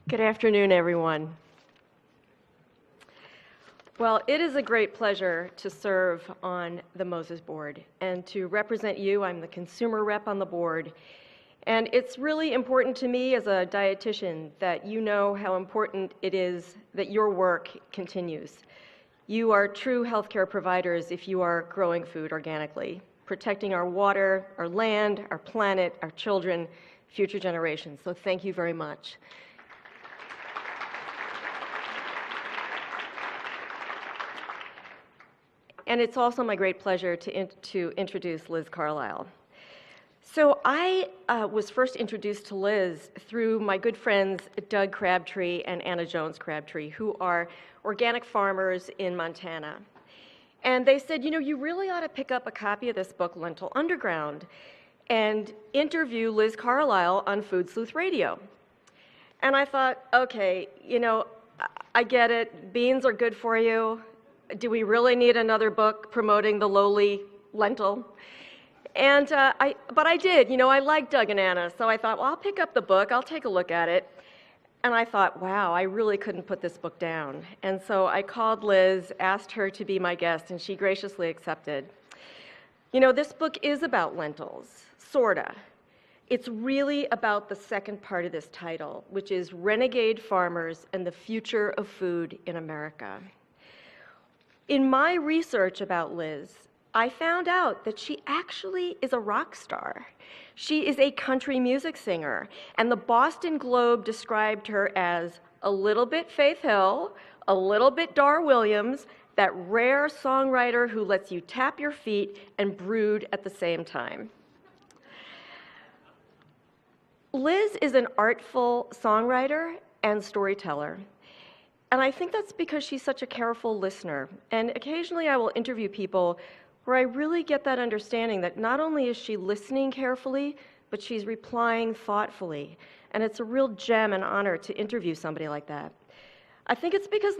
Good afternoon, everyone. Well, it is a great pleasure to serve on the Moses board and to represent you. I'm the consumer rep on the board. And it's really important to me as a dietitian that you know how important it is that your work continues. You are true healthcare providers if you are growing food organically, protecting our water, our land, our planet, our children, future generations. So thank you very much. And it's also my great pleasure to introduce Liz Carlisle. So I was first introduced to Liz through my good friends Doug Crabtree and Anna Jones Crabtree, who are organic farmers in Montana. And they said, you know, you really ought to pick up a copy of this book, Lentil Underground, and interview Liz Carlisle on Food Sleuth Radio. And I thought, okay, you know, I get it. Beans are good for you. Do we really need another book promoting the lowly lentil? And but I did, you know, I liked Doug and Anna, so I thought, well, I'll pick up the book, I'll take a look at it. And I thought, wow, I really couldn't put this book down. And so I called Liz, asked her to be my guest, and she graciously accepted. You know, this book is about lentils, sorta. It's really about the second part of this title, which is Renegade Farmers and the Future of Food in America. In my research about Liz, I found out that she actually is a rock star. She is a country music singer, and the Boston Globe described her as a little bit Faith Hill, a little bit Dar Williams, that rare songwriter who lets you tap your feet and brood at the same time. Liz is an artful songwriter and storyteller. And I think that's because she's such a careful listener. And occasionally I will interview people where I really get that understanding that not only is she listening carefully, but she's replying thoughtfully. And it's a real gem and honor to interview somebody like that. I think it's because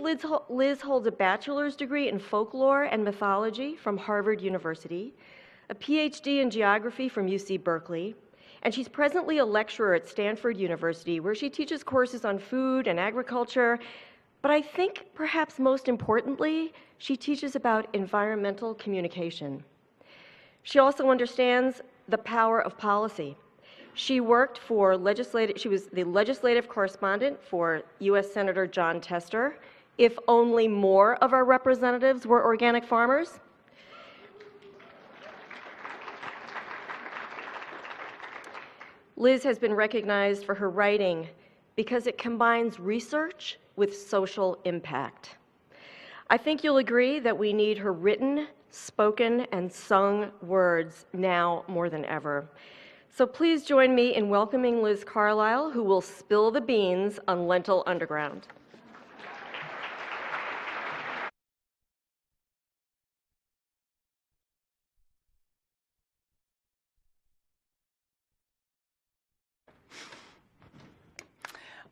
Liz holds a bachelor's degree in folklore and mythology from Harvard University, a PhD in geography from UC Berkeley, and she's presently a lecturer at Stanford University, where she teaches courses on food and agriculture. But I think perhaps most importantly, she teaches about environmental communication. She also understands the power of policy. She worked for she was the legislative correspondent for US Senator John Tester, if only more of our representatives were organic farmers. Liz has been recognized for her writing because it combines research with social impact. I think you'll agree that we need her written, spoken, and sung words now more than ever. So please join me in welcoming Liz Carlisle, who will spill the beans on Lentil Underground.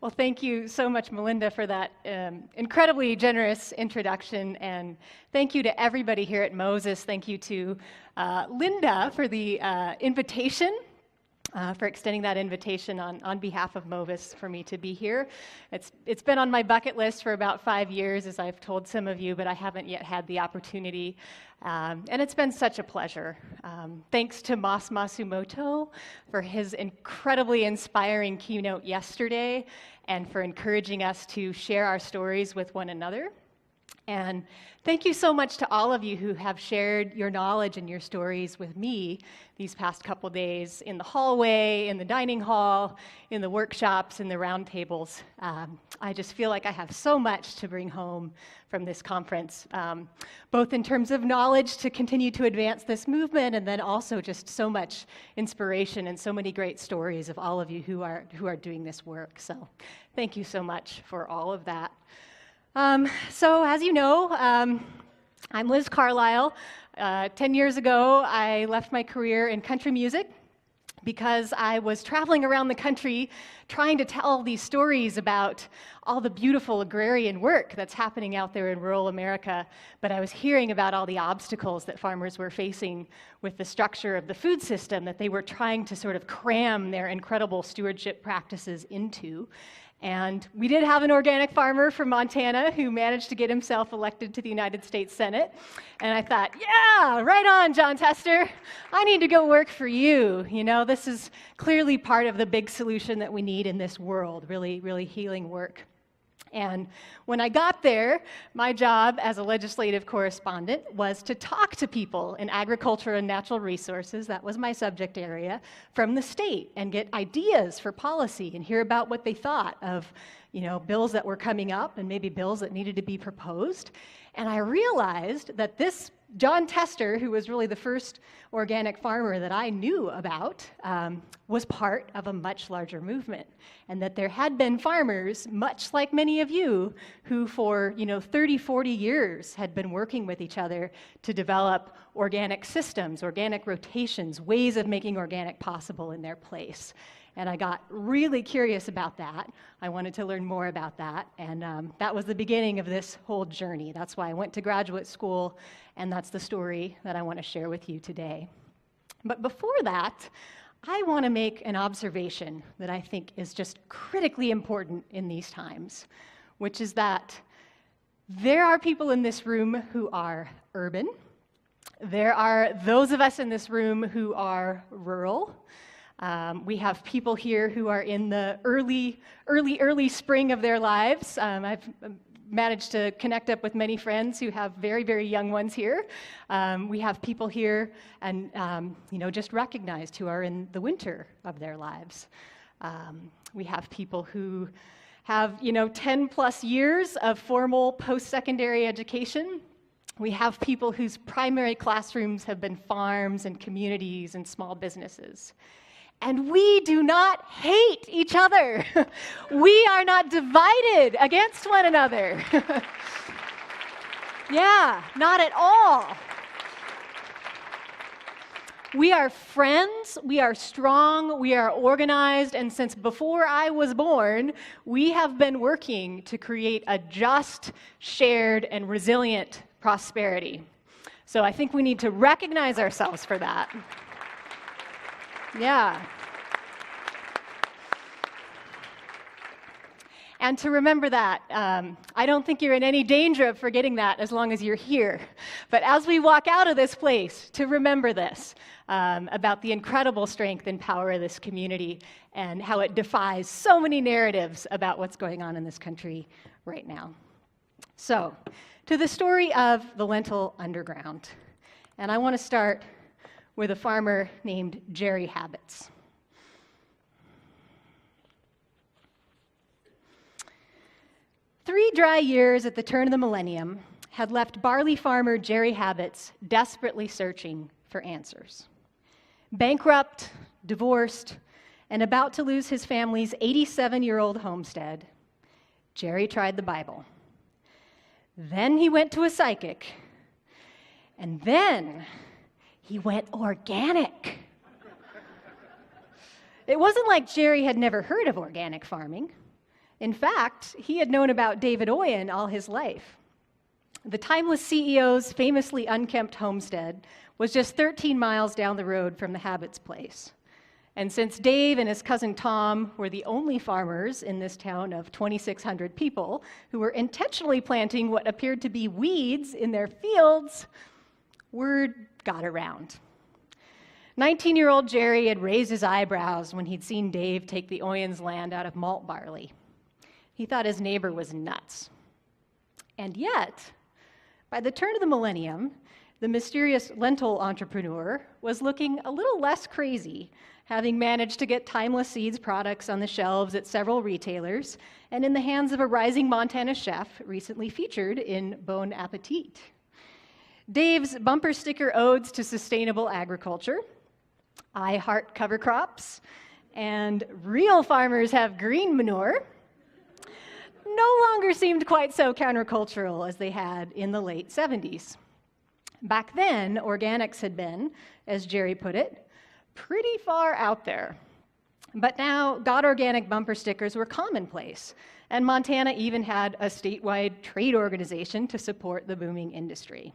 Well, thank you so much, Melinda, for that incredibly generous introduction, and thank you to everybody here at Moses. Thank you to Linda for the invitation, for extending that invitation on behalf of Moses for me to be here. It's been on my bucket list for about 5 years, as I've told some of you, but I haven't yet had the opportunity, and it's been such a pleasure. Thanks to Mas Masumoto for his incredibly inspiring keynote yesterday, and for encouraging us to share our stories with one another. And thank you so much to all of you who have shared your knowledge and your stories with me these past couple days in the hallway, in the dining hall, in the workshops, in the roundtables. I just feel like I have so much to bring home from this conference, both in terms of knowledge to continue to advance this movement, and then also just so much inspiration and so many great stories of all of you who are doing this work. So thank you so much for all of that. So as you know, I'm Liz Carlisle. 10 years ago, I left my career in country music because I was traveling around the country trying to tell these stories about all the beautiful agrarian work that's happening out there in rural America, but I was hearing about all the obstacles that farmers were facing with the structure of the food system that they were trying to sort of cram their incredible stewardship practices into. And we did have an organic farmer from Montana who managed to get himself elected to the United States Senate. And I thought, yeah, right on, John Tester. I need to go work for you. You know, this is clearly part of the big solution that we need in this world, really, really healing work. And when I got there, my job as a legislative correspondent was to talk to people in agriculture and natural resources, that was my subject area, from the state and get ideas for policy and hear about what they thought of, you know, bills that were coming up and maybe bills that needed to be proposed. And I realized that this John Tester, who was really the first organic farmer that I knew about, was part of a much larger movement, and that there had been farmers, much like many of you, who for 30, 40 years had been working with each other to develop organic systems, organic rotations, ways of making organic possible in their place. And I got really curious about that. I wanted to learn more about that, and that was the beginning of this whole journey. That's why I went to graduate school, and that's the story that I want to share with you today. But before that, I want to make an observation that I think is just critically important in these times, which is that there are people in this room who are urban. There are those of us in this room who are rural. We have people here who are in the early spring of their lives. I've managed to connect up with many friends who have very, very young ones here. We have people here and, just recognized who are in the winter of their lives. We have people who have, 10 plus years of formal post-secondary education. We have people whose primary classrooms have been farms and communities and small businesses. And we do not hate each other. We are not divided against one another. Yeah, not at all. We are friends, we are strong, we are organized, and since before I was born, we have been working to create a just, shared, and resilient prosperity. So I think we need to recognize ourselves for that. Yeah. And to remember that, I don't think you're in any danger of forgetting that as long as you're here. But as we walk out of this place, to remember this, about the incredible strength and power of this community and how it defies so many narratives about what's going on in this country right now. So, to the story of the Lentil Underground. And I want to start with a farmer named Jerry Habits. Three dry years at the turn of the millennium had left barley farmer Jerry Habits desperately searching for answers. Bankrupt, divorced, and about to lose his family's 87-year-old homestead, Jerry tried the Bible. Then he went to a psychic, and then he went organic. It wasn't like Jerry had never heard of organic farming. In fact, he had known about David Oyen all his life. The timeless CEO's famously unkempt homestead was just 13 miles down the road from the Habits place. And since Dave and his cousin Tom were the only farmers in this town of 2,600 people who were intentionally planting what appeared to be weeds in their fields, word got around. 19-year-old Jerry had raised his eyebrows when he'd seen Dave take the Oyens land out of malt barley. He thought his neighbor was nuts. And yet, by the turn of the millennium, the mysterious lentil entrepreneur was looking a little less crazy, having managed to get Timeless Seeds products on the shelves at several retailers and in the hands of a rising Montana chef recently featured in Bon Appetit. Dave's bumper sticker odes to sustainable agriculture, I heart cover crops, and real farmers have green manure no longer seemed quite so countercultural as they had in the late 70s. Back then, organics had been, as Jerry put it, pretty far out there. But now, God Organic bumper stickers were commonplace, and Montana even had a statewide trade organization to support the booming industry.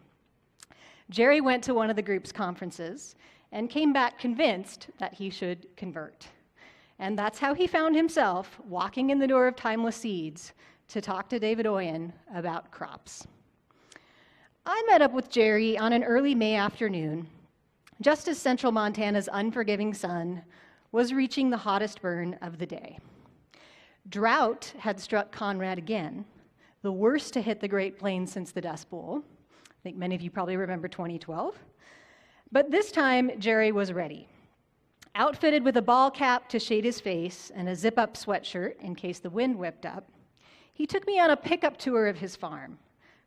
Jerry went to one of the group's conferences and came back convinced that he should convert. And that's how he found himself walking in the door of Timeless Seeds to talk to David Oyen about crops. I met up with Jerry on an early May afternoon, just as central Montana's unforgiving sun was reaching the hottest burn of the day. Drought had struck Conrad again, the worst to hit the Great Plains since the Dust Bowl. I think many of you probably remember 2012. But this time, Jerry was ready. Outfitted with a ball cap to shade his face and a zip-up sweatshirt in case the wind whipped up, he took me on a pickup tour of his farm,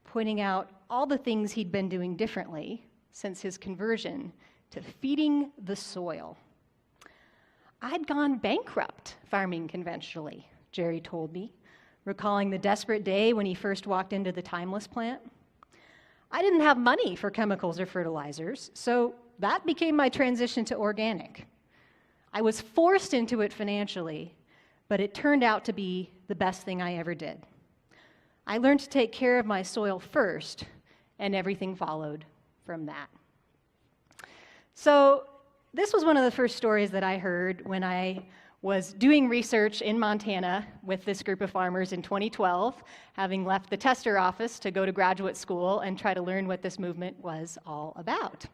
pointing out all the things he'd been doing differently since his conversion to feeding the soil. I'd gone bankrupt farming conventionally, Jerry told me, recalling the desperate day when he first walked into the Timeless plant. I didn't have money for chemicals or fertilizers, so that became my transition to organic. I was forced into it financially, but it turned out to be the best thing I ever did. I learned to take care of my soil first, and everything followed from that. So this was one of the first stories that I heard when I was doing research in Montana with this group of farmers in 2012, having left the tester office to go to graduate school and try to learn what this movement was all about.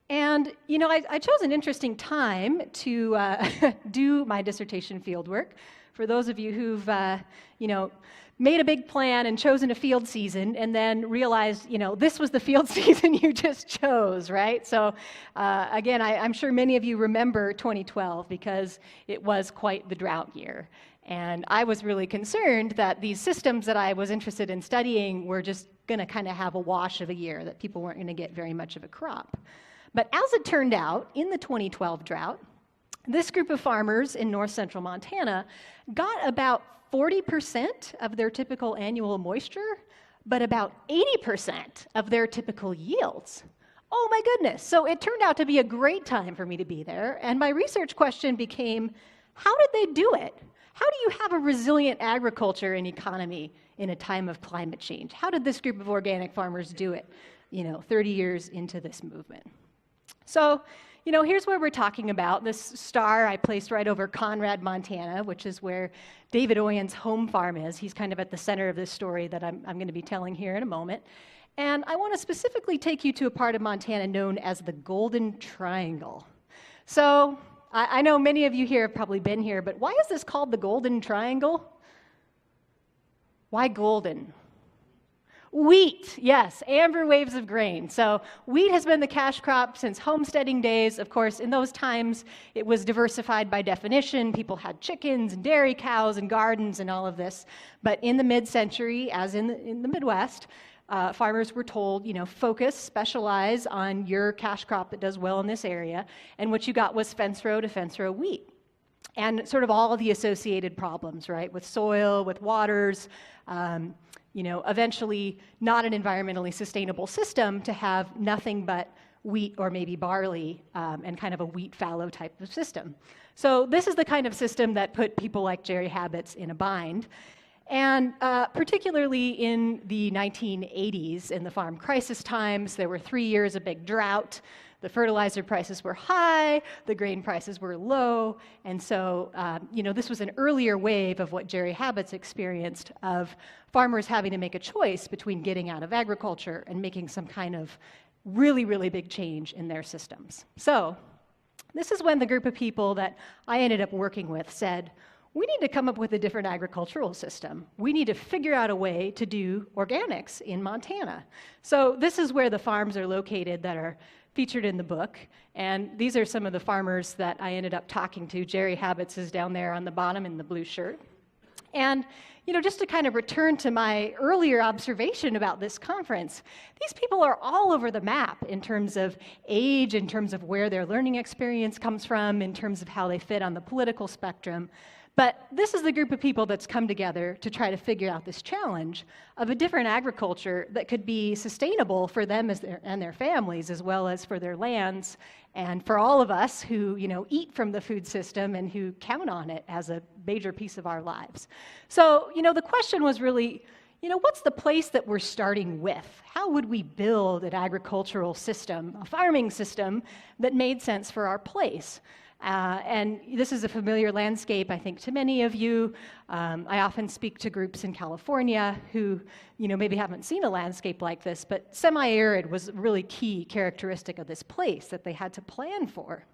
And, you know, I chose an interesting time to do my dissertation fieldwork. For those of you who've, made a big plan and chosen a field season and then realized, this was the field season you just chose, right? So, again, I'm sure many of you remember 2012 because it was quite the drought year. And I was really concerned that these systems that I was interested in studying were just going to kind of have a wash of a year, that people weren't going to get very much of a crop. But as it turned out, in the 2012 drought, this group of farmers in north central Montana got about 40% of their typical annual moisture, but about 80% of their typical yields. Oh my goodness. So it turned out to be a great time for me to be there. And my research question became, how did they do it? How do you have a resilient agriculture and economy in a time of climate change? How did this group of organic farmers do it, 30 years into this movement? So, here's where we're talking about. This star I placed right over Conrad, Montana, which is where David Oyen's home farm is. He's kind of at the center of this story that I'm going to be telling here in a moment. And I want to specifically take you to a part of Montana known as the Golden Triangle. So, I know many of you here have probably been here, but why is this called the Golden Triangle? Why golden? Wheat, yes, amber waves of grain. So wheat has been the cash crop since homesteading days. Of course, in those times, it was diversified by definition. People had chickens and dairy cows and gardens and all of this. But in the mid-century, as in the Midwest, farmers were told, focus, specialize on your cash crop that does well in this area. And what you got was fence row to fence row wheat. And sort of all of the associated problems, right, with soil, with waters, eventually not an environmentally sustainable system to have nothing but wheat or maybe barley and kind of a wheat fallow type of system. So this is the kind of system that put people like Jerry Habits in a bind. And particularly in the 1980s, in the farm crisis times, there were 3 years of big drought. The fertilizer prices were high, the grain prices were low, and so, this was an earlier wave of what Jerry Habits experienced of farmers having to make a choice between getting out of agriculture and making some kind of really, really big change in their systems. So, this is when the group of people that I ended up working with said, we need to come up with a different agricultural system. We need to figure out a way to do organics in Montana. So this is where the farms are located that are featured in the book. And these are some of the farmers that I ended up talking to. Jerry Habits is down there on the bottom in the blue shirt. And, just to kind of return to my earlier observation about this conference, these people are all over the map in terms of age, in terms of where their learning experience comes from, in terms of how they fit on the political spectrum. But this is the group of people that's come together to try to figure out this challenge of a different agriculture that could be sustainable for them and their families, as well as for their lands, and for all of us who, eat from the food system and who count on it as a major piece of our lives. So, the question was really, what's the place that we're starting with? How would we build an agricultural system, a farming system that made sense for our place? And this is a familiar landscape, I think, to many of you. I often speak to groups in California who, maybe haven't seen a landscape like this, but semi-arid was a really key characteristic of this place that they had to plan for.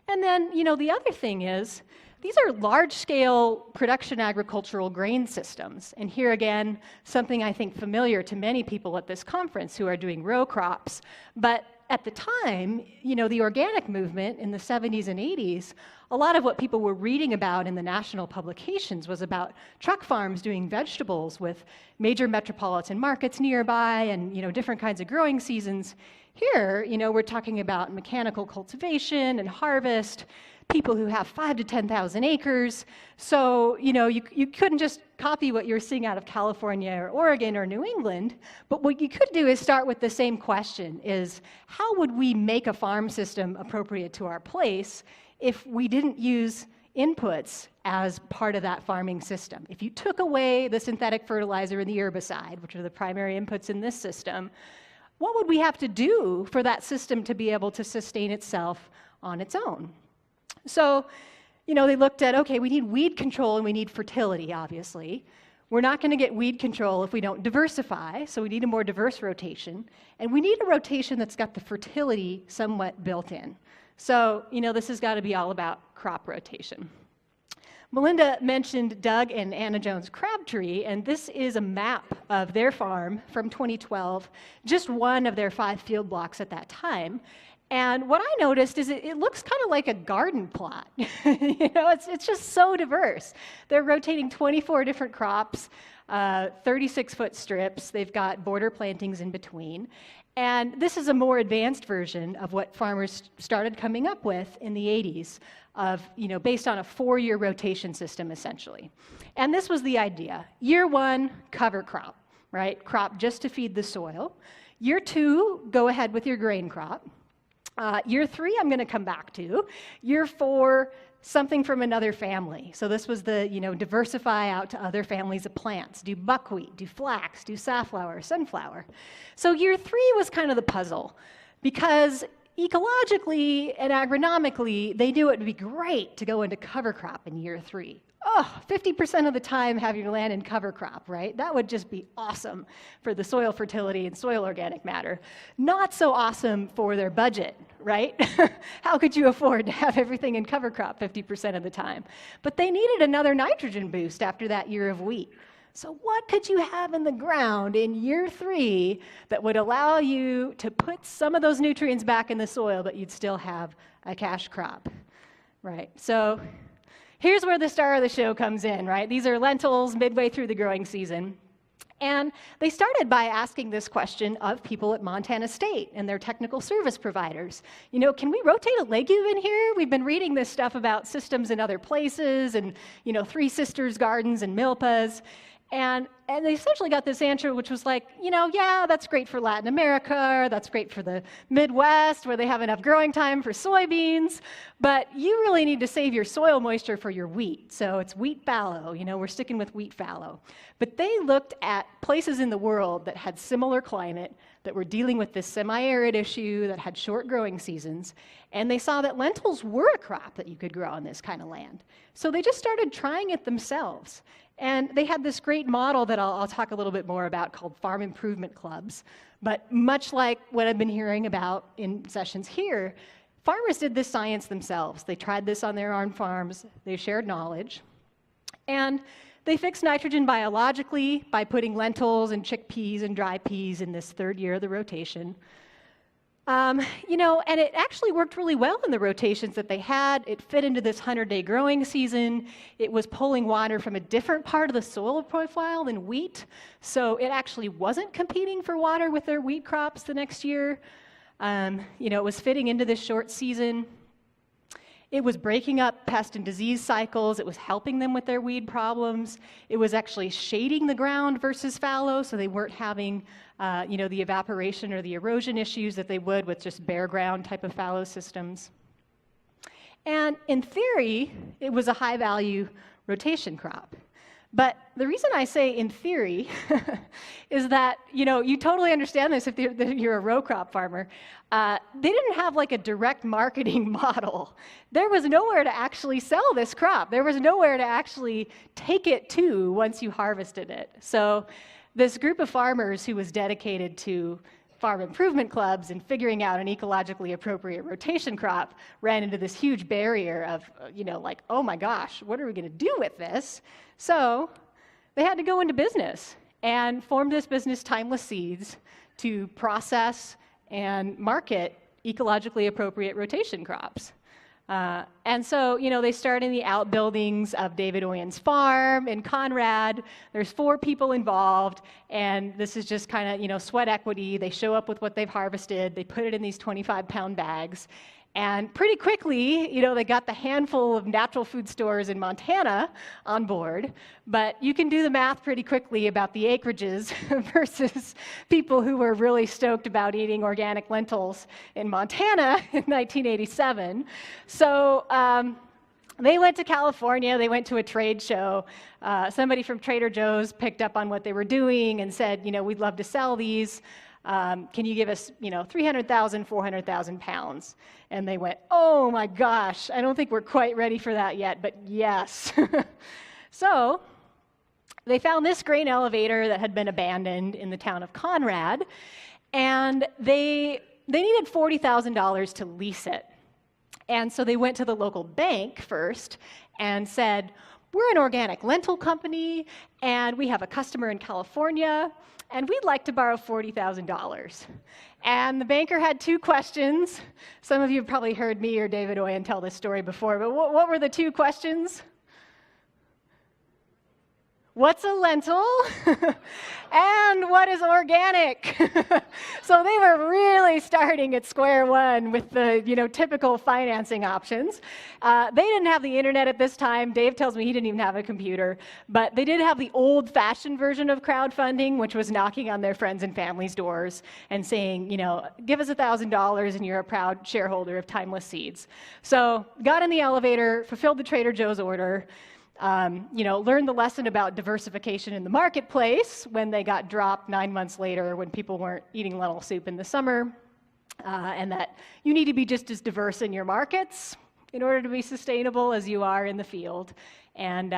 And then, the other thing is, these are large-scale production agricultural grain systems. And here again, something I think familiar to many people at this conference who are doing row crops. But at the time, the organic movement in the 70s and 80s, a lot of what people were reading about in the national publications was about truck farms doing vegetables with major metropolitan markets nearby and, different kinds of growing seasons. Here, we're talking about mechanical cultivation and harvest, people who have 5,000 to 10,000 acres. So, you couldn't just copy what you're seeing out of California or Oregon or New England, but what you could do is start with the same question, is how would we make a farm system appropriate to our place if we didn't use inputs as part of that farming system? If you took away the synthetic fertilizer and the herbicide, which are the primary inputs in this system, what would we have to do for that system to be able to sustain itself on its own? So, they looked at, okay, we need weed control and we need fertility, obviously. We're not going to get weed control if we don't diversify, so we need a more diverse rotation. And we need a rotation that's got the fertility somewhat built in. So, this has got to be all about crop rotation. Melinda mentioned Doug and Anna Jones Crabtree, and this is a map of their farm from 2012, just one of their 5 field blocks at that time. And what I noticed is it looks kind of like a garden plot. It's just so diverse. They're rotating 24 different crops, 36-foot strips. They've got border plantings in between. And this is a more advanced version of what farmers started coming up with in the 80s, based on a 4-year rotation system, essentially. And this was the idea. Year 1, cover crop, right? Crop just to feed the soil. Year 2, go ahead with your grain crop. Year 3, I'm going to come back to. Year 4, something from another family. So this was the, diversify out to other families of plants. Do buckwheat, do flax, do safflower, sunflower. So year 3 was kind of the puzzle, because ecologically and agronomically, they knew it would be great to go into cover crop in year 3. 50% of the time have your land in cover crop, right? That would just be awesome for the soil fertility and soil organic matter. Not so awesome for their budget, right? How could you afford to have everything in cover crop 50% of the time? But they needed another nitrogen boost after that year of wheat. So what could you have in the ground in year 3 that would allow you to put some of those nutrients back in the soil, but you'd still have a cash crop, right? So here's where the star of the show comes in, right? These are lentils midway through the growing season. And they started by asking this question of people at Montana State and their technical service providers. Can we rotate a legume in here? We've been reading this stuff about systems in other places and, Three Sisters gardens and milpas. And they essentially got this answer, which was like, yeah, that's great for Latin America, or that's great for the Midwest, where they have enough growing time for soybeans, but you really need to save your soil moisture for your wheat. So it's wheat fallow, we're sticking with wheat fallow. But they looked at places in the world that had similar climate, that were dealing with this semi-arid issue, that had short growing seasons, and they saw that lentils were a crop that you could grow on this kind of land. So they just started trying it themselves. And they had this great model that I'll talk a little bit more about called farm improvement clubs. But much like what I've been hearing about in sessions here, farmers did this science themselves. They tried this on their own farms. They shared knowledge. And they fixed nitrogen biologically by putting lentils and chickpeas and dry peas in this 3rd year of the rotation. And it actually worked really well in the rotations that they had. It fit into this 100-day growing season. It was pulling water from a different part of the soil profile than wheat. So it actually wasn't competing for water with their wheat crops the next year. It was fitting into this short season. It was breaking up pest and disease cycles. It was helping them with their weed problems. It was actually shading the ground versus fallow, so they weren't having the evaporation or the erosion issues that they would with just bare ground type of fallow systems. And in theory, it was a high-value rotation crop. But the reason I say in theory is that, you totally understand this if you're a row crop farmer. They didn't have like a direct marketing model. There was nowhere to actually sell this crop. There was nowhere to actually take it to once you harvested it. So this group of farmers who was dedicated to farm improvement clubs and figuring out an ecologically appropriate rotation crop ran into this huge barrier of, like, oh my gosh, what are we going to do with this? So they had to go into business and formed this business, Timeless Seeds, to process and market ecologically appropriate rotation crops. And so, they start in the outbuildings of David Oyen's farm in Conrad. There's 4 people involved, and this is just kind of, sweat equity. They show up with what they've harvested. They put it in these 25-pound bags. And pretty quickly, they got the handful of natural food stores in Montana on board. But you can do the math pretty quickly about the acreages versus people who were really stoked about eating organic lentils in Montana in 1987. So they went to California. They went to a trade show. Somebody from Trader Joe's picked up on what they were doing and said, we'd love to sell these. Can you give us, 300,000, 400,000 pounds? And they went, oh my gosh, I don't think we're quite ready for that yet, but yes. So they found this grain elevator that had been abandoned in the town of Conrad, and they needed $40,000 to lease it. And so they went to the local bank first and said, we're an organic lentil company, and we have a customer in California, and we'd like to borrow $40,000. And the banker had 2 questions. Some of you have probably heard me or David Oyen tell this story before, but what were the 2 questions? What's a lentil? And what is organic? So they were really starting at square one with the typical financing options. They didn't have the internet at this time. Dave tells me he didn't even have a computer. But they did have the old-fashioned version of crowdfunding, which was knocking on their friends and family's doors and saying, give us $1,000 and you're a proud shareholder of Timeless Seeds. So got in the elevator, fulfilled the Trader Joe's order, learned the lesson about diversification in the marketplace when they got dropped 9 months later when people weren't eating lentil soup in the summer, and that you need to be just as diverse in your markets in order to be sustainable as you are in the field, and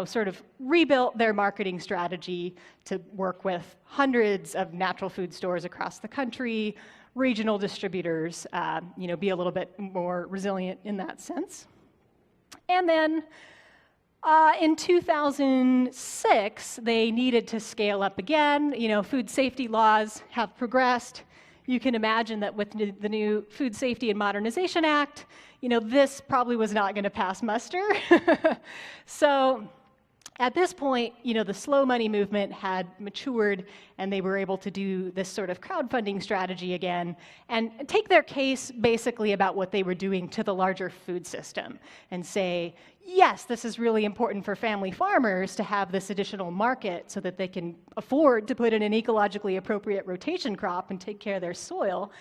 sort of rebuilt their marketing strategy to work with hundreds of natural food stores across the country, regional distributors, be a little bit more resilient in that sense. And then in 2006, they needed to scale up again. Food safety laws have progressed. You can imagine that with the new Food Safety and Modernization Act, this probably was not going to pass muster. So at this point, the slow money movement had matured, and they were able to do this sort of crowdfunding strategy again and take their case basically about what they were doing to the larger food system and say, yes, this is really important for family farmers to have this additional market so that they can afford to put in an ecologically appropriate rotation crop and take care of their soil.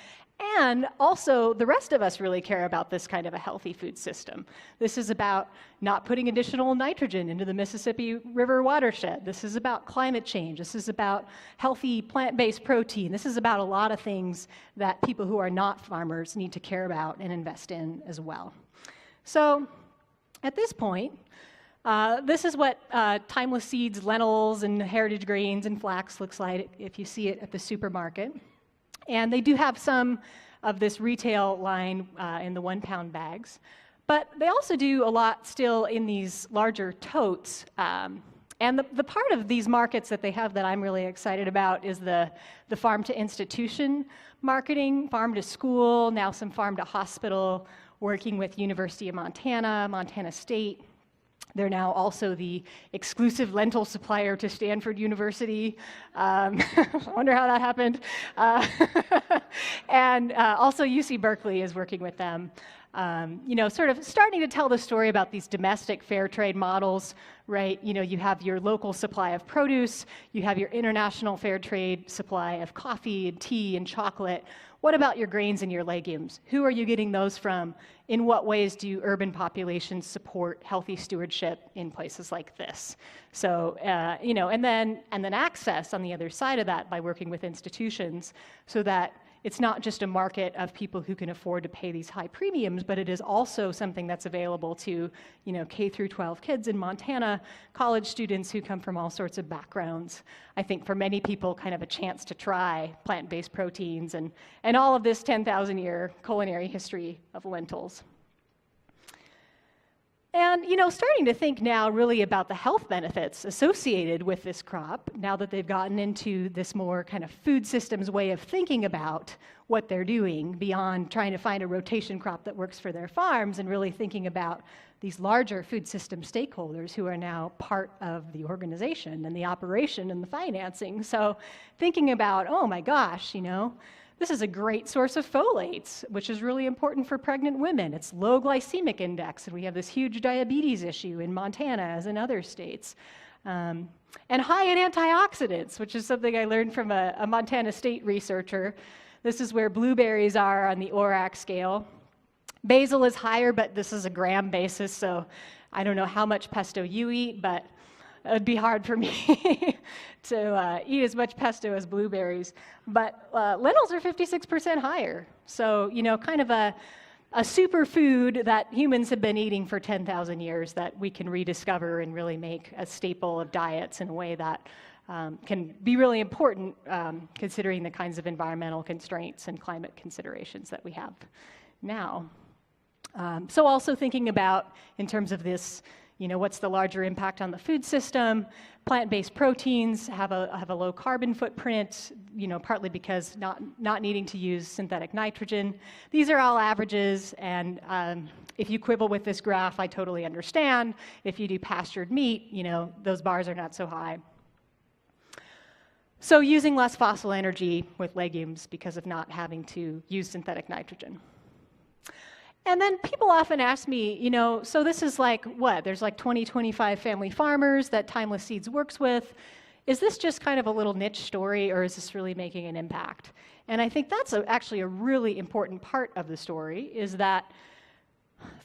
And also, the rest of us really care about this kind of a healthy food system. This is about not putting additional nitrogen into the Mississippi River watershed. This is about climate change. This is about healthy plant-based protein. This is about a lot of things that people who are not farmers need to care about and invest in as well. So at this point, this is what Timeless Seeds, lentils, and heritage grains and flax looks like if you see it at the supermarket. And they do have some of this retail line in the 1-pound bags. But they also do a lot still in these larger totes. And the part of these markets that they have that I'm really excited about is the farm to institution marketing, farm to school, now some farm to hospital, working with University of Montana, Montana State. They're now also the exclusive lentil supplier to Stanford University. I wonder how that happened. And also UC Berkeley is working with them. sort of starting to tell the story about these domestic fair trade models, right? You have your local supply of produce, you have your international fair trade supply of coffee and tea and chocolate. What about your grains and your legumes? Who are you getting those from? In what ways do urban populations support healthy stewardship in places like this? So, and then access on the other side of that by working with institutions so that it's not just a market of people who can afford to pay these high premiums, but it is also something that's available to, K through 12 kids in Montana, college students who come from all sorts of backgrounds. I think for many people, kind of a chance to try plant-based proteins and all of this 10,000-year culinary history of lentils. And, starting to think now really about the health benefits associated with this crop, now that they've gotten into this more kind of food systems way of thinking about what they're doing beyond trying to find a rotation crop that works for their farms and really thinking about these larger food system stakeholders who are now part of the organization and the operation and the financing. So thinking about, oh my gosh, this is a great source of folates, which is really important for pregnant women. It's low glycemic index, and we have this huge diabetes issue in Montana as in other states. And high in antioxidants, which is something I learned from a Montana State researcher. This is where blueberries are on the ORAC scale. Basil is higher, but this is a gram basis, so I don't know how much pesto you eat, but it'd be hard for me to eat as much pesto as blueberries. But lentils are 56% higher. So, kind of a superfood that humans have been eating for 10,000 years that we can rediscover and really make a staple of diets in a way that can be really important considering the kinds of environmental constraints and climate considerations that we have now. So also thinking about, in terms of this, what's the larger impact on the food system? Plant-based proteins have a low carbon footprint, partly because not needing to use synthetic nitrogen. These are all averages, and if you quibble with this graph, I totally understand. If you do pastured meat, those bars are not so high. So using less fossil energy with legumes because of not having to use synthetic nitrogen. And then people often ask me, so this is like what? There's like 20, 25 family farmers that Timeless Seeds works with. Is this just kind of a little niche story, or is this really making an impact? And I think that's actually a really important part of the story, is that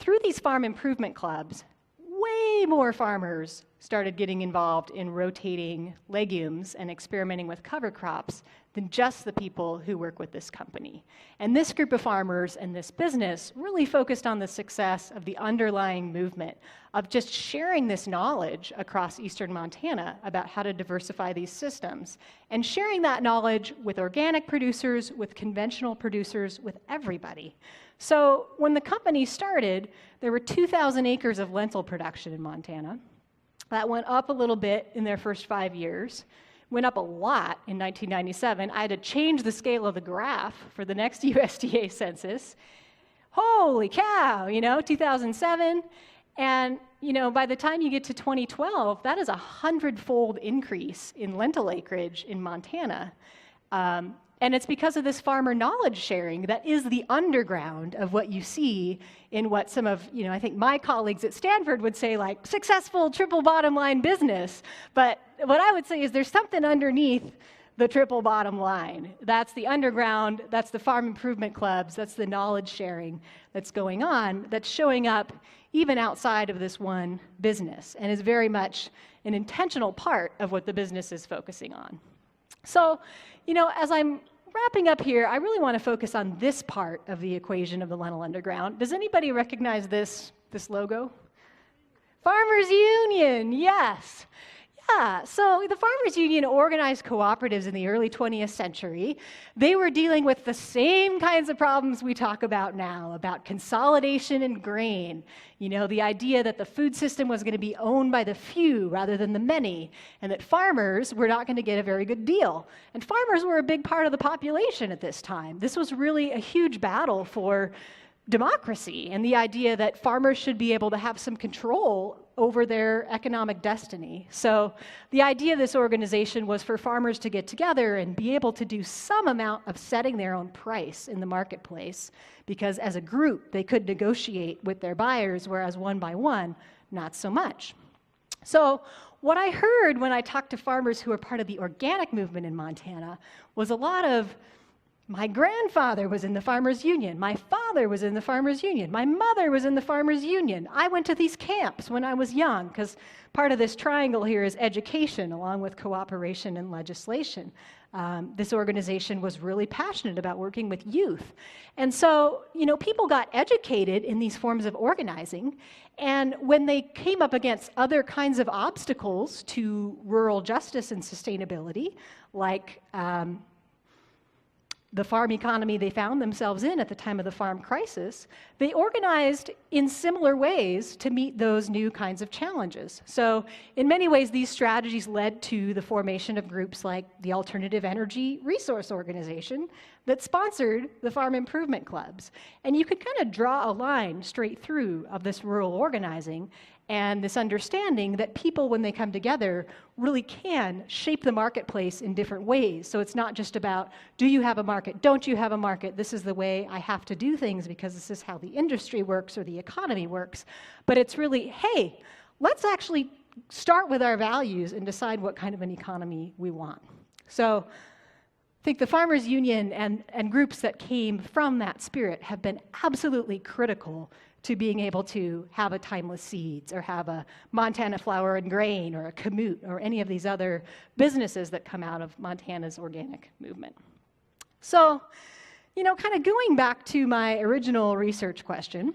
through these farm improvement clubs, way more farmers started getting involved in rotating legumes and experimenting with cover crops than just the people who work with this company. And this group of farmers and this business really focused on the success of the underlying movement of just sharing this knowledge across eastern Montana about how to diversify these systems, and sharing that knowledge with organic producers, with conventional producers, with everybody. So when the company started, there were 2,000 acres of lentil production in Montana. That went up a little bit in their first 5 years, went up a lot in 1997. I had to change the scale of the graph for the next USDA census. Holy cow, 2007. And, by the time you get to 2012, that is a 100-fold increase in lentil acreage in Montana. And it's because of this farmer knowledge sharing that is the underground of what you see in what some of, I think my colleagues at Stanford would say like successful triple bottom line business. But what I would say is there's something underneath the triple bottom line. That's the underground, that's the farm improvement clubs, that's the knowledge sharing that's going on, that's showing up even outside of this one business, and is very much an intentional part of what the business is focusing on. So, as I'm wrapping up here, I really want to focus on this part of the equation of the Lentil Underground. Does anybody recognize this logo? Farmers Union, yes. Yeah, so the Farmers Union organized cooperatives in the early 20th century. They were dealing with the same kinds of problems we talk about now, about consolidation in grain. The idea that the food system was going to be owned by the few rather than the many, and that farmers were not going to get a very good deal. And farmers were a big part of the population at this time. This was really a huge battle for democracy and the idea that farmers should be able to have some control over their economic destiny. So the idea of this organization was for farmers to get together and be able to do some amount of setting their own price in the marketplace, because as a group, they could negotiate with their buyers, whereas one by one, not so much. So what I heard when I talked to farmers who are part of the organic movement in Montana was a lot of, my grandfather was in the farmers union, my father was in the farmers union, my mother was in the farmers union, I went to these camps when I was young, because part of this triangle here is education along with cooperation and legislation. This organization was really passionate about working with youth. And so, people got educated in these forms of organizing, and when they came up against other kinds of obstacles to rural justice and sustainability, like the farm economy they found themselves in at the time of the farm crisis, they organized in similar ways to meet those new kinds of challenges. So in many ways, these strategies led to the formation of groups like the Alternative Energy Resource Organization that sponsored the farm improvement clubs. And you could kind of draw a line straight through of this rural organizing and this understanding that people, when they come together, really can shape the marketplace in different ways. So it's not just about, do you have a market? Don't you have a market? This is the way I have to do things because this is how the industry works or the economy works. But it's really, hey, let's actually start with our values and decide what kind of an economy we want. So I think the Farmers Union and groups that came from that spirit have been absolutely critical to being able to have a Timeless Seeds or have a Montana Flour and Grain or a Keynote or any of these other businesses that come out of Montana's organic movement. So, kind of going back to my original research question,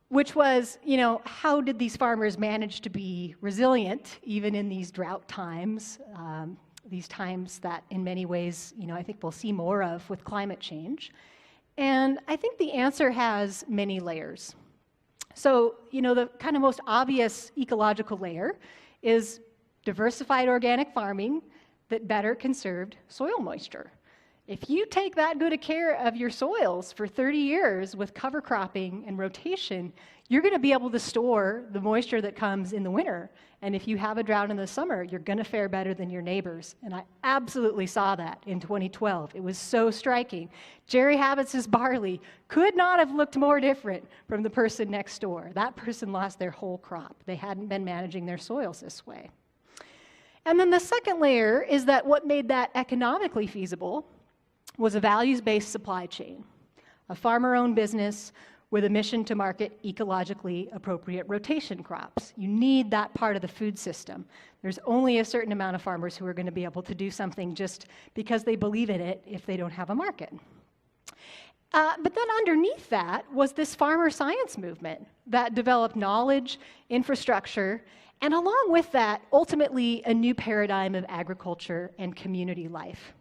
which was, how did these farmers manage to be resilient even in these drought times, these times that in many ways, I think we'll see more of with climate change? And I think the answer has many layers. So, the kind of most obvious ecological layer is diversified organic farming that better conserved soil moisture. If you take that good a care of your soils for 30 years with cover cropping and rotation, you're going to be able to store the moisture that comes in the winter. And if you have a drought in the summer, you're going to fare better than your neighbors. And I absolutely saw that in 2012. It was so striking. Jerry Habitz's barley could not have looked more different from the person next door. That person lost their whole crop. They hadn't been managing their soils this way. And then the second layer is that what made that economically feasible was a values-based supply chain, a farmer-owned business with a mission to market ecologically appropriate rotation crops. You need that part of the food system. There's only a certain amount of farmers who are going to be able to do something just because they believe in it if they don't have a market. But then underneath that was this farmer science movement that developed knowledge, infrastructure, and along with that, ultimately a new paradigm of agriculture and community life.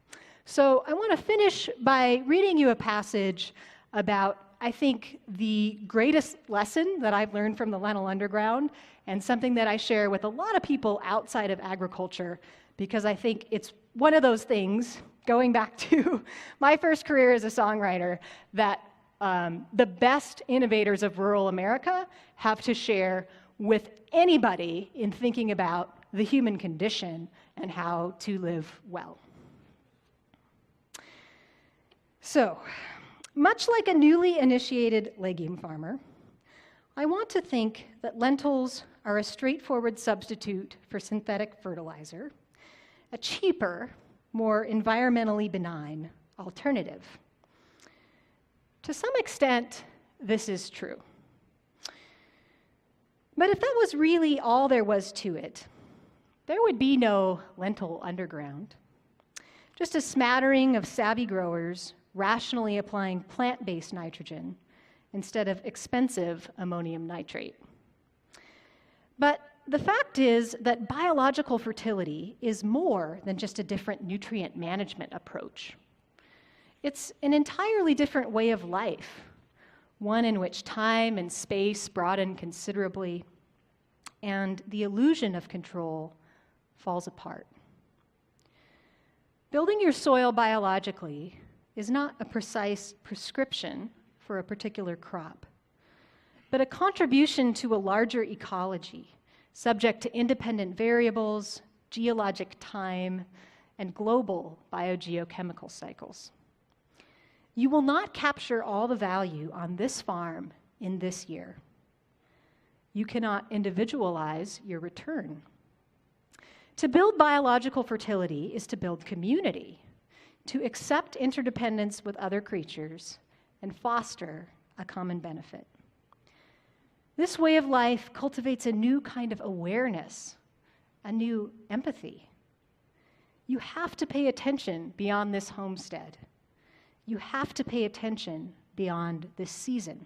So I want to finish by reading you a passage about, I think, the greatest lesson that I've learned from the Lentil Underground, and something that I share with a lot of people outside of agriculture, because I think it's one of those things, going back to my first career as a songwriter, that the best innovators of rural America have to share with anybody in thinking about the human condition and how to live well. So, much like a newly initiated legume farmer, I want to think that lentils are a straightforward substitute for synthetic fertilizer, a cheaper, more environmentally benign alternative. To some extent, this is true. But if that was really all there was to it, there would be no Lentil Underground. Just a smattering of savvy growers rationally applying plant-based nitrogen instead of expensive ammonium nitrate. But the fact is that biological fertility is more than just a different nutrient management approach. It's an entirely different way of life, one in which time and space broaden considerably, and the illusion of control falls apart. Building your soil biologically is not a precise prescription for a particular crop, but a contribution to a larger ecology, subject to independent variables, geologic time, and global biogeochemical cycles. You will not capture all the value on this farm in this year. You cannot individualize your return. To build biological fertility is to build community, to accept interdependence with other creatures, and foster a common benefit. This way of life cultivates a new kind of awareness, a new empathy. You have to pay attention beyond this homestead. You have to pay attention beyond this season.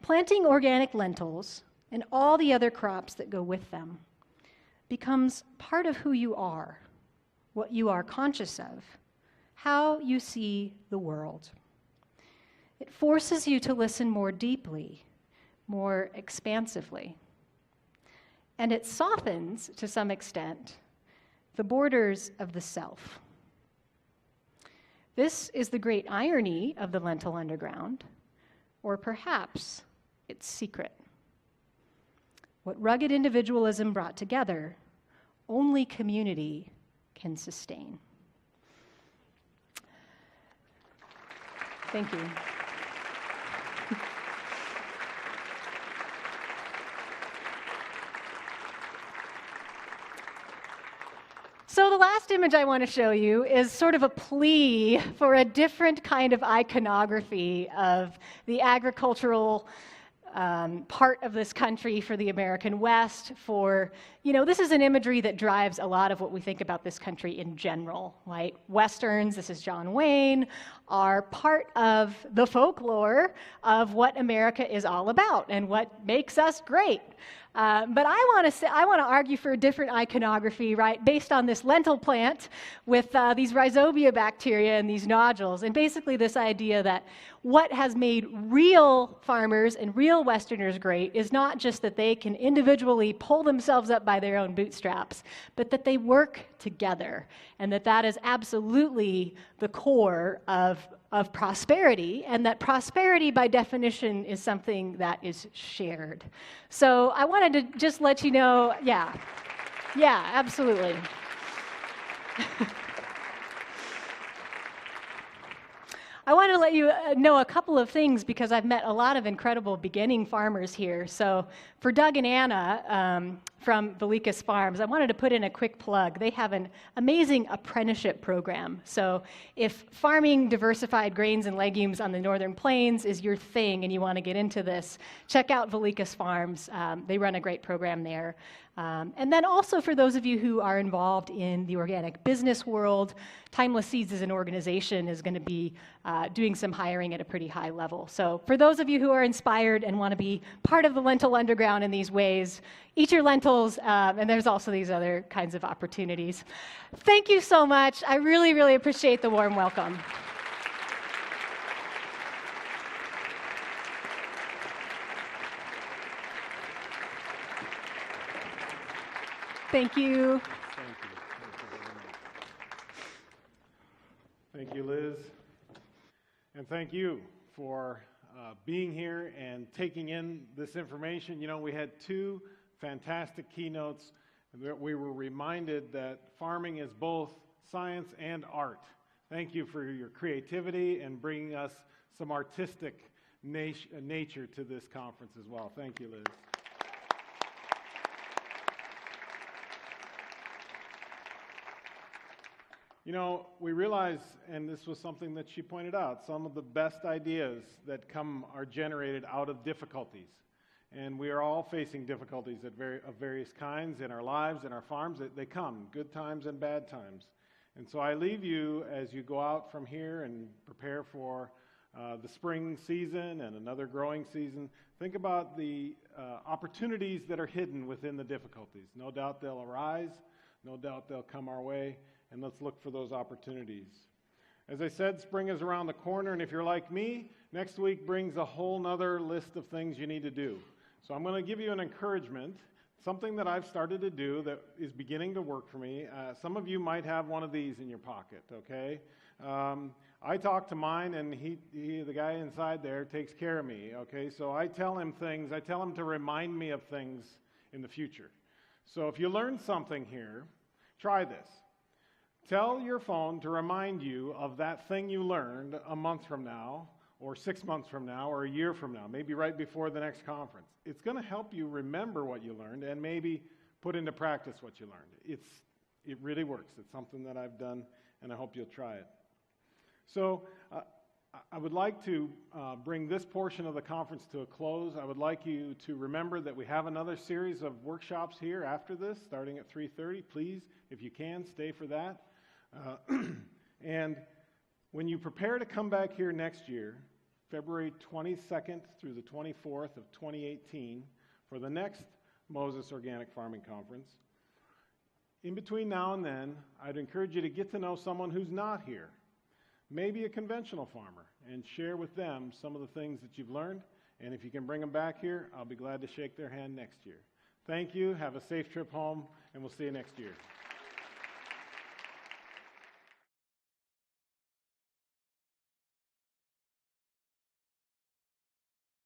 Planting organic lentils and all the other crops that go with them becomes part of who you are, what you are conscious of, how you see the world. It forces you to listen more deeply, more expansively. And it softens, to some extent, the borders of the self. This is the great irony of the Lentil Underground, or perhaps its secret. What rugged individualism brought together, only community can sustain. Thank you. So the last image I want to show you is sort of a plea for a different kind of iconography of the agricultural part of this country for the American West. This is an imagery that drives a lot of what we think about this country in general, right? Westerns, this is John Wayne, are part of the folklore of what America is all about and what makes us great. But I want to argue for a different iconography, right, based on this lentil plant with these rhizobia bacteria and these nodules, and basically this idea that what has made real farmers and real Westerners great is not just that they can individually pull themselves up by their own bootstraps, but that they work together, and that is absolutely the core of prosperity, and that prosperity by definition is something that is shared. So I wanted to just let you know, yeah, absolutely. I want to let you know a couple of things because I've met a lot of incredible beginning farmers here. So for Doug and Anna from Velikas Farms, I wanted to put in a quick plug. They have an amazing apprenticeship program. So if farming diversified grains and legumes on the Northern Plains is your thing and you want to get into this, check out Velikas Farms. They run a great program there. And then also for those of you who are involved in the organic business world, Timeless Seeds as an organization is going to be doing some hiring at a pretty high level. So for those of you who are inspired and want to be part of the Lentil Underground in these ways, eat your lentils, and there's also these other kinds of opportunities. Thank you so much. I really, really appreciate the warm welcome. Thank you. Thank you, Liz. And thank you for being here and taking in this information. You know, we had two fantastic keynotes. We were reminded that farming is both science and art. Thank you for your creativity and bringing us some artistic nature to this conference as well. Thank you, Liz. You know, we realize, and this was something that she pointed out, some of the best ideas that are generated out of difficulties. And we are all facing difficulties of various kinds in our lives, in our farms. They come, good times and bad times. And so I leave you, as you go out from here and prepare for the spring season and another growing season, think about the opportunities that are hidden within the difficulties. No doubt they'll arise. No doubt they'll come our way. And let's look for those opportunities. As I said, spring is around the corner, and if you're like me, next week brings a whole nother list of things you need to do. So I'm going to give you an encouragement, something that I've started to do that is beginning to work for me. Some of you might have one of these in your pocket, okay? I talk to mine, and the guy inside there takes care of me, okay? So I tell him things. I tell him to remind me of things in the future. So if you learn something here, try this. Tell your phone to remind you of that thing you learned a month from now, or 6 months from now, or a year from now, maybe right before the next conference. It's going to help you remember what you learned and maybe put into practice what you learned. It really works. It's something that I've done, and I hope you'll try it. So I would like to bring this portion of the conference to a close. I would like you to remember that we have another series of workshops here after this, starting at 3:30. Please, if you can, stay for that. And when you prepare to come back here next year, February 22nd through the 24th of 2018, for the next Moses Organic Farming Conference, in between now and then, I'd encourage you to get to know someone who's not here, maybe a conventional farmer, and share with them some of the things that you've learned. And if you can bring them back here, I'll be glad to shake their hand next year. Thank you. Have a safe trip home, and we'll see you next year.